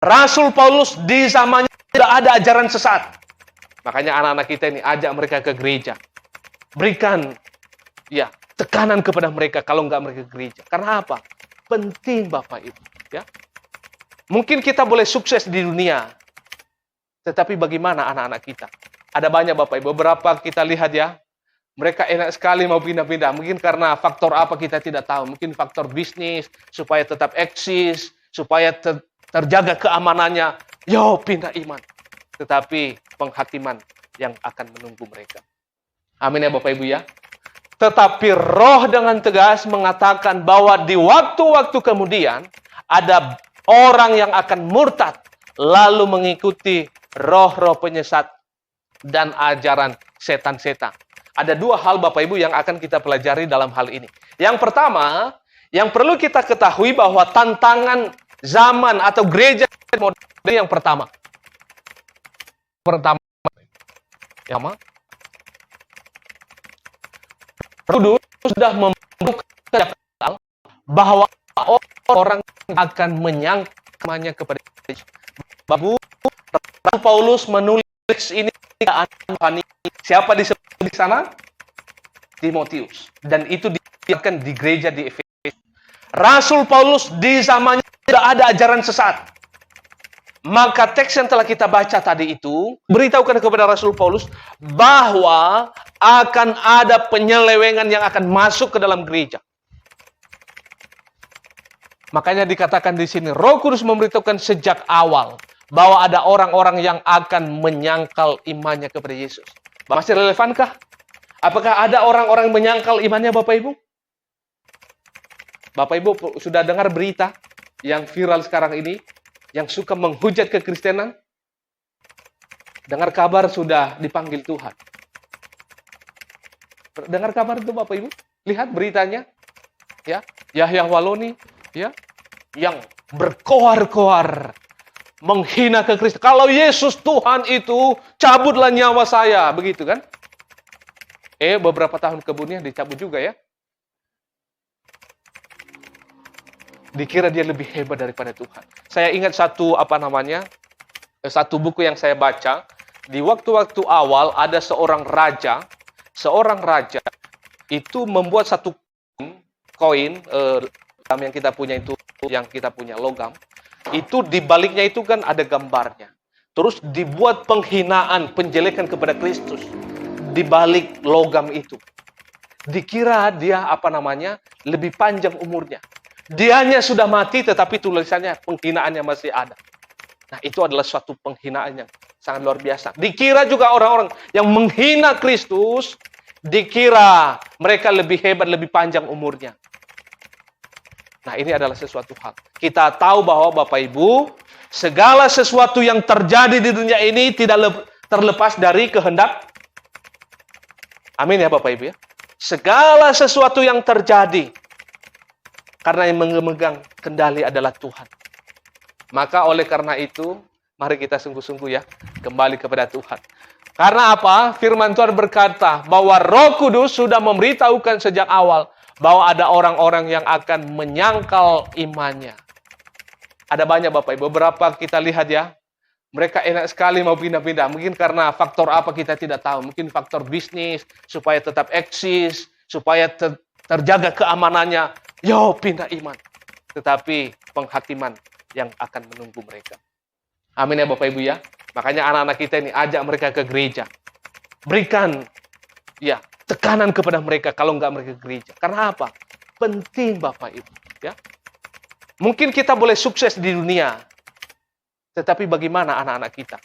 Rasul Paulus di zamannya tidak ada ajaran sesat. Makanya anak-anak kita ini ajak mereka ke gereja. Berikan tekanan kepada mereka kalau nggak mereka ke gereja. Karena apa? Penting Bapak Ibu. Ya. Mungkin kita boleh sukses di dunia. Tetapi bagaimana anak-anak kita? Ada banyak Bapak Ibu. Beberapa kita lihat ya. Mereka enak sekali mau pindah-pindah. Mungkin karena faktor apa kita tidak tahu. Mungkin faktor bisnis. Supaya tetap eksis. Supaya terjaga keamanannya. Yo, pindah iman. Tetapi penghakiman yang akan menunggu mereka. Amin ya Bapak Ibu ya. Tetapi roh dengan tegas mengatakan bahwa di waktu-waktu kemudian ada orang yang akan murtad lalu mengikuti roh-roh penyesat dan ajaran setan-setan. Ada dua hal Bapak Ibu yang akan kita pelajari dalam hal ini. Yang pertama, yang perlu kita ketahui bahwa tantangan zaman atau gereja modern yang pertama. Kudus sudah membuktikan bahwa orang akan menyangkamanya kepada Yesus. Bapak Paulus menulis ini siapa disebut di sana? Timotius. Dan itu diajarkan di gereja di Efesus. Rasul Paulus di zamannya tidak ada ajaran sesat. Maka teks yang telah kita baca tadi itu beritahukan kepada Rasul Paulus bahwa akan ada penyelewengan yang akan masuk ke dalam gereja. Makanya dikatakan di sini, Roh Kudus memberitahukan sejak awal bahwa ada orang-orang yang akan menyangkal imannya kepada Yesus. Masih relevankah? Apakah ada orang-orang yang menyangkal imannya Bapak Ibu? Bapak Ibu sudah dengar berita yang viral sekarang ini? Yang suka menghujat kekristenan? Dengar kabar sudah dipanggil Tuhan. Dengar kabar itu Bapak Ibu? Lihat beritanya. Ya, Yahya Waloni ya, yang berkoar-koar menghina kekristenan. Kalau Yesus Tuhan itu, cabutlah nyawa saya, begitu kan? Beberapa tahun kemudian dicabut juga ya. Dikira dia lebih hebat daripada Tuhan. Saya ingat satu buku yang saya baca. Di waktu-waktu awal ada seorang raja itu membuat satu koin yang kita punya itu, yang kita punya logam. Itu di baliknya itu kan ada gambarnya. Terus dibuat penghinaan, penjelekan kepada Kristus di balik logam itu. Dikira dia lebih panjang umurnya. Dianya sudah mati tetapi tulisannya penghinaannya masih ada. Nah, itu adalah suatu penghinaan yang sangat luar biasa. Dikira juga orang-orang yang menghina Kristus, dikira mereka lebih hebat, lebih panjang umurnya. Nah, ini adalah sesuatu hal. Kita tahu bahwa Bapak Ibu, segala sesuatu yang terjadi di dunia ini tidak terlepas dari kehendak. Amin ya Bapak Ibu ya. Segala sesuatu yang terjadi, karena yang memegang kendali adalah Tuhan. Maka oleh karena itu, mari kita sungguh-sungguh ya, kembali kepada Tuhan. Karena apa? Firman Tuhan berkata bahwa Roh Kudus sudah memberitahukan sejak awal bahwa ada orang-orang yang akan menyangkal imannya. Ada banyak Bapak Ibu, beberapa kita lihat ya, mereka enak sekali mau pindah-pindah. Mungkin karena faktor apa kita tidak tahu. Mungkin faktor bisnis, supaya tetap eksis, supaya terjaga keamanannya. Yo, pindah iman. Tetapi penghakiman yang akan menunggu mereka. Amin ya Bapak Ibu ya. Makanya anak-anak kita ini ajak mereka ke gereja. Berikan tekanan kepada mereka kalau nggak mereka ke gereja. Karena apa? Penting Bapak Ibu ya. Mungkin kita boleh sukses di dunia. Tetapi bagaimana anak-anak kita?